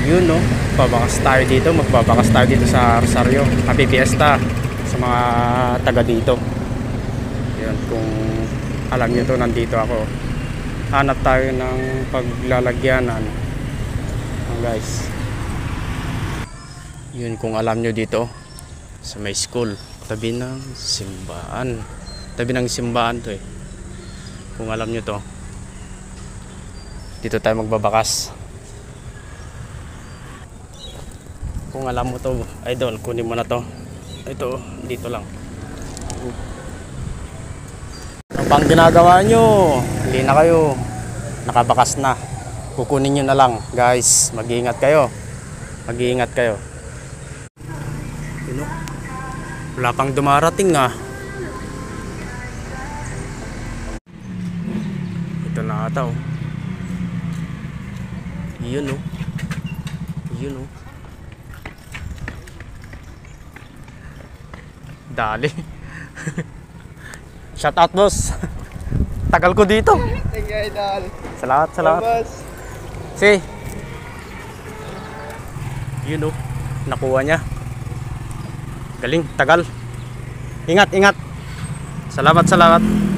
Yun no, babakas tayo dito, magbabakas tayo dito sa Rosario. Happy Fiesta sa mga taga dito. Yun, kung alam nyo to, nandito ako. Hanap tayo ng paglalagyanan, guys. Yun, kung alam nyo dito sa may school, tabi ng simbahan. Tabi ng simbahan to eh. Kung alam nyo to, dito tayo magbabakas. Kung alam mo to, idol, kunin mo na to. Ito, dito lang. Ano pang ginagawa nyo? Hindi na kayo. Nakabakas na. Kukunin nyo na lang, guys. Mag-iingat kayo. Mag-iingat kayo. Yun, wala pang dumarating ah. Ito na ata oh. Yun oh. Yun oh. Dali. Shout out boss. Tagal ko dito. Thank you, idol. Salamat, salamat. Si. Yun oh. Nakuha niya. Galing, tagal. Ingat, ingat. Salamat, salamat.